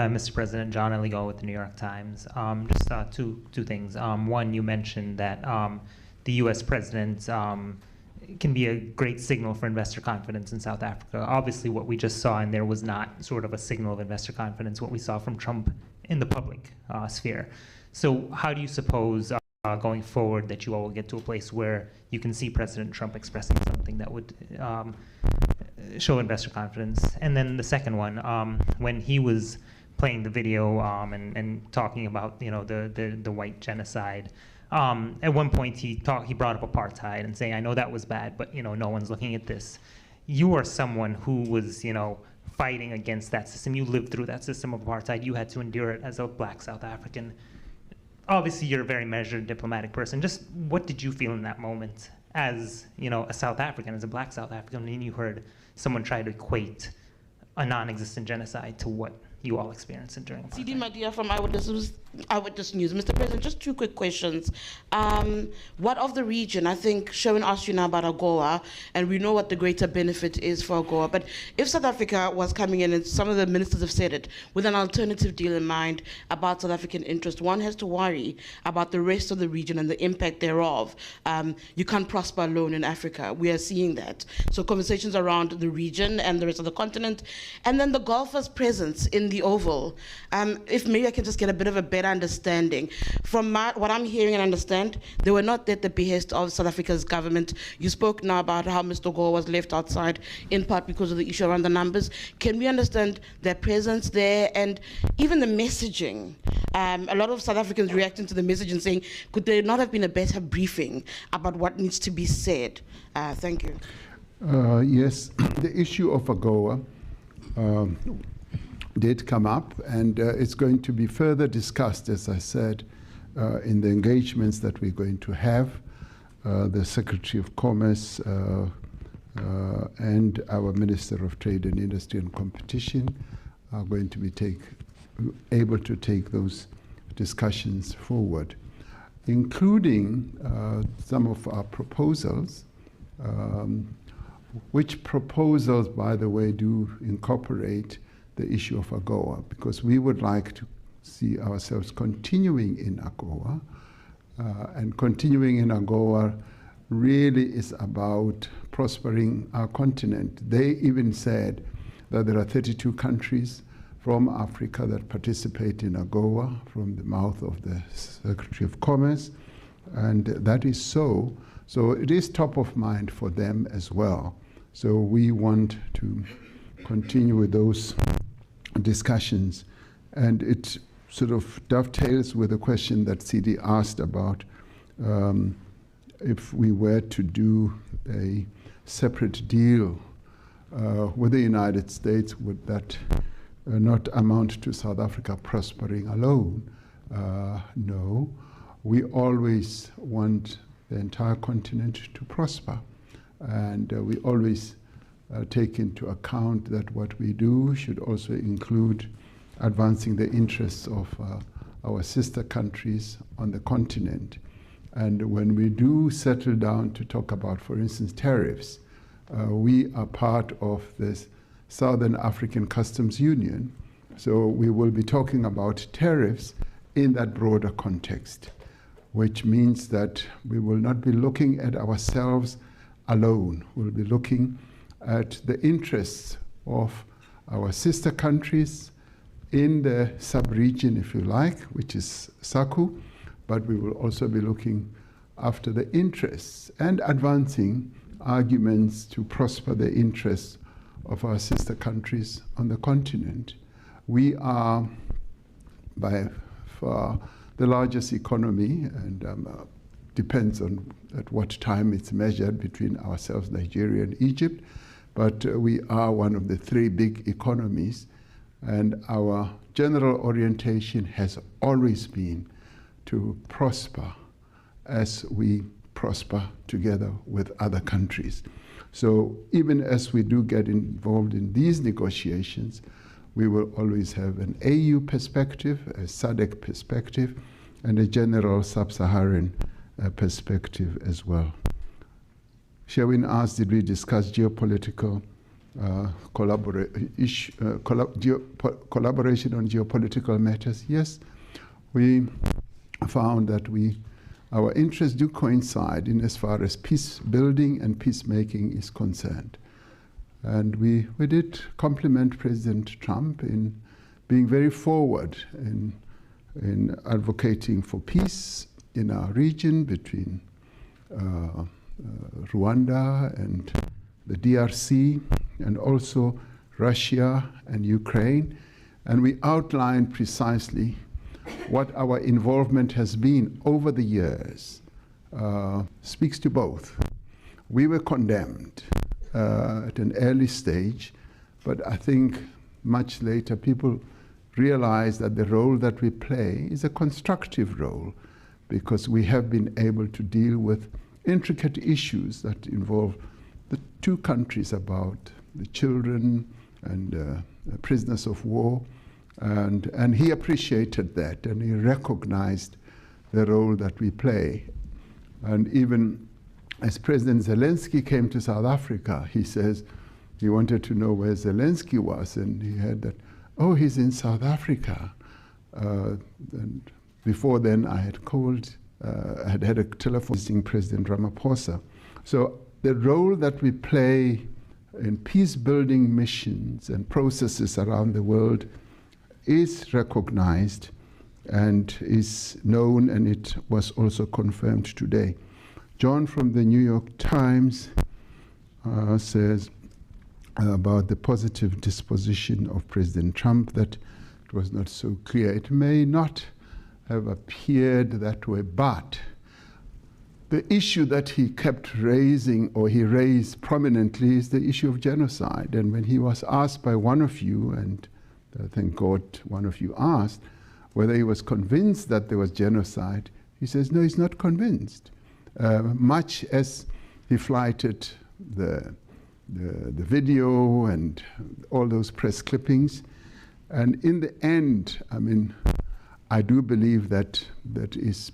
Mr. President, John Eligo with the New York Times. Just two things. One, you mentioned that the U.S. president can be a great signal for investor confidence in South Africa. Obviously, what we just saw in there was not sort of a signal of investor confidence, what we saw from Trump in the public sphere. So how do you suppose going forward that you all will get to a place where you can see President Trump expressing something that would show investor confidence? And then the second one, when he was playing the video and talking about the white genocide, at one point he brought up apartheid and saying, I know that was bad, but no one's looking at this. You are someone who was fighting against that system. You lived through that system of apartheid. You had to endure it as a black South African. Obviously, you're a very measured diplomatic person. Just what did you feel in that moment as a South African, as a black South African, when you heard someone try to equate a non-existent genocide to what you all experienced during apartheid? CD Madia from Eyewitness News. Mr. President, just two quick questions. What of the region? I think Sherwin asked you now about AGOA, and we know what the greater benefit is for AGOA. But if South Africa was coming in, and some of the ministers have said it, with an alternative deal in mind about South African interest, one has to worry about the rest of the region and the impact thereof. You can't prosper alone in Africa. We are seeing that. So conversations around the region and the rest of the continent. And then the Gulfers' presence in the Oval. If maybe I can just get a bit of a better understanding. From what I'm hearing and understand, they were not at the behest of South Africa's government. You spoke now about how Mr. Gore was left outside, in part because of the issue around the numbers. Can we understand their presence there and even the messaging? A lot of South Africans reacting to the message and saying, could there not have been a better briefing about what needs to be said? Thank you. Yes, the issue of AGOA did come up, and it's going to be further discussed, as I said, in the engagements that we're going to have. The Secretary of Commerce and our Minister of Trade and Industry and Competition are going to be able to take those discussions forward, including some of our proposals, which proposals, by the way, do incorporate the issue of AGOA, because we would like to see ourselves continuing in AGOA, and continuing in AGOA really is about prospering our continent. They even said that there are 32 countries from Africa that participate in AGOA, from the mouth of the Secretary of Commerce, and that is so. So it is top of mind for them as well. So we want to continue with those discussions, and it sort of dovetails with the question that CD asked about if we were to do a separate deal with the United States, would that not amount to South Africa prospering alone? No, we always want the entire continent to prosper, and we always take into account that what we do should also include advancing the interests of our sister countries on the continent. And when we do settle down to talk about, for instance, tariffs, we are part of this Southern African Customs Union. So we will be talking about tariffs in that broader context, which means that we will not be looking at ourselves alone. We'll be looking at the interests of our sister countries in the sub-region, if you like, which is SACU, but we will also be looking after the interests and advancing arguments to prosper the interests of our sister countries on the continent. We are by far the largest economy, and depends on at what time it's measured between ourselves, Nigeria and Egypt, but we are one of the three big economies, and our general orientation has always been to prosper as we prosper together with other countries. So even as we do get involved in these negotiations, we will always have an AU perspective, a SADC perspective, and a general sub-Saharan perspective as well. Sherwin asked, did we discuss geopolitical collaboration on geopolitical matters, yes, we found that our interests do coincide in as far as peace building and peacemaking is concerned. And we did compliment President Trump in being very forward in advocating for peace in our region between Rwanda and the DRC, and also Russia and Ukraine. And we outlined precisely what our involvement has been over the years. Speaks to both. We were condemned at an early stage, but I think much later people realized that the role that we play is a constructive role, because we have been able to deal with intricate issues that involve the two countries, about the children and prisoners of war. And he appreciated that, and he recognized the role that we play. And even as President Zelensky came to South Africa, he says he wanted to know where Zelensky was, and he heard that, oh, he's in South Africa. And before then, I had had a telephone visiting President Ramaphosa. So the role that we play in peace-building missions and processes around the world is recognized and is known, and it was also confirmed today. John from the New York Times says about the positive disposition of President Trump that it was not so clear. It may not have appeared that way, but the issue that he kept raising, or he raised prominently, is the issue of genocide. And when he was asked by one of you, and thank God one of you asked, whether he was convinced that there was genocide, he says, no, he's not convinced. Much as he flighted the video and all those press clippings. And in the end, I mean, I do believe that there's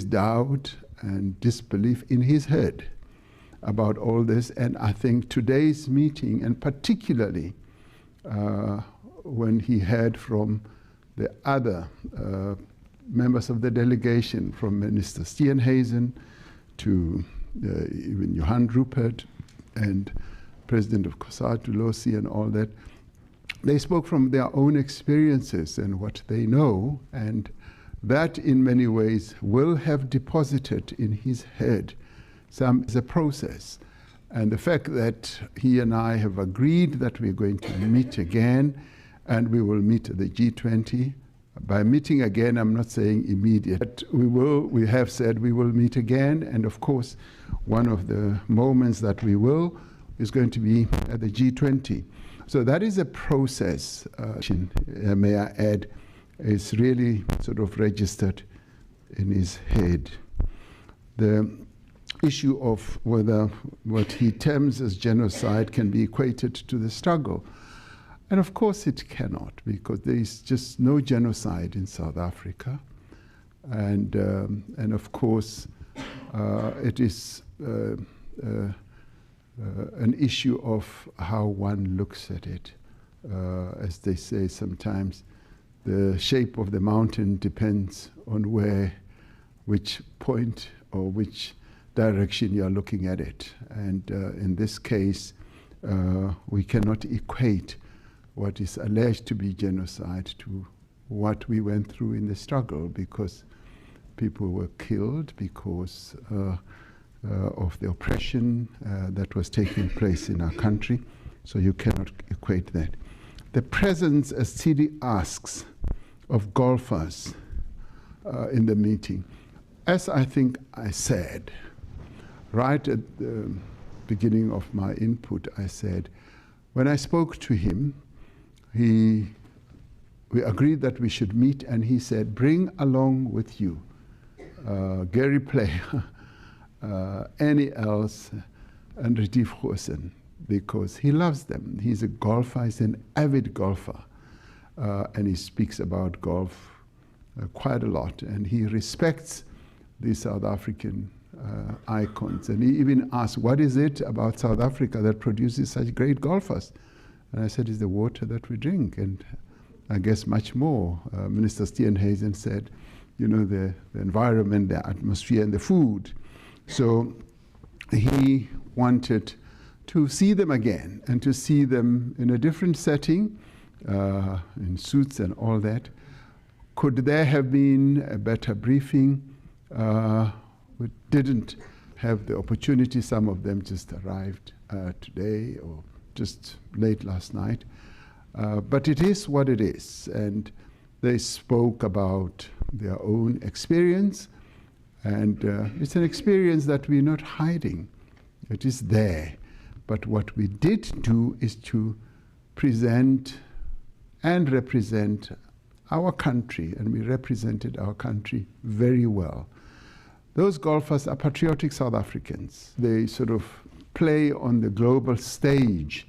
doubt and disbelief in his head about all this. And I think today's meeting, and particularly when he heard from the other members of the delegation, from Minister Steenhuisen to even Johan Rupert and President of COSATU, Losi, and all that, they spoke from their own experiences and what they know, and that in many ways will have deposited in his head some as a process. And the fact that he and I have agreed that we're going to meet again, and we will meet at the G20. By meeting again, I'm not saying immediate, but we have said we will meet again, and of course, one of the moments that we will is going to be at the G20. So that is a process, may I add, is really sort of registered in his head. The issue of whether what he terms as genocide can be equated to the struggle. And of course it cannot, because there is just no genocide in South Africa. And of course, it is an issue of how one looks at it. As they say sometimes, the shape of the mountain depends on which point or which direction you are looking at it. And in this case, we cannot equate what is alleged to be genocide to what we went through in the struggle, because people were killed because of the oppression that was taking place in our country. So you cannot equate that. The presence, as Sidi asks, of golfers in the meeting. As I think I said, right at the beginning of my input, I said, when I spoke to him, we agreed that we should meet, and he said, bring along with you Gary Player, Annie Els, and Retief Goosen, because he loves them. He's a golfer, he's an avid golfer, and he speaks about golf quite a lot, and he respects the South African icons. And he even asked, what is it about South Africa that produces such great golfers? And I said, it's the water that we drink, and I guess much more. Minister Steenhuisen said, you know, the environment, the atmosphere, and the food. So he wanted to see them again, and to see them in a different setting, in suits and all that. Could there have been a better briefing? We didn't have the opportunity. Some of them just arrived today or just late last night. But it is what it is. And they spoke about their own experience. And it's an experience that we're not hiding. It is there. But what we did do is to present and represent our country. And we represented our country very well. Those golfers are patriotic South Africans. They sort of play on the global stage,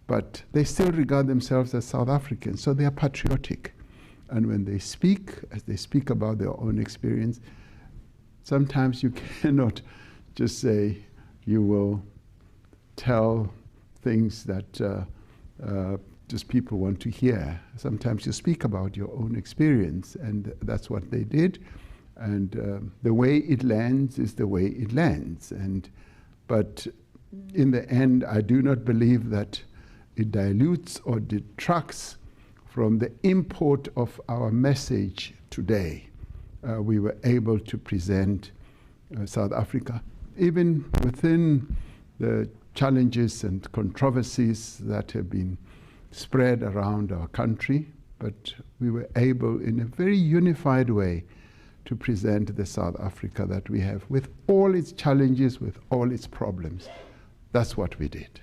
but they still regard themselves as South Africans, so they are patriotic. And when they speak, as they speak about their own experience, sometimes you cannot just say you will tell things that just people want to hear. Sometimes you speak about your own experience, and that's what they did. And the way it lands is the way it lands. But in the end, I do not believe that it dilutes or detracts from the import of our message today. We were able to present South Africa, even within the challenges and controversies that have been spread around our country, but we were able in a very unified way to present the South Africa that we have, with all its challenges, with all its problems. That's what we did.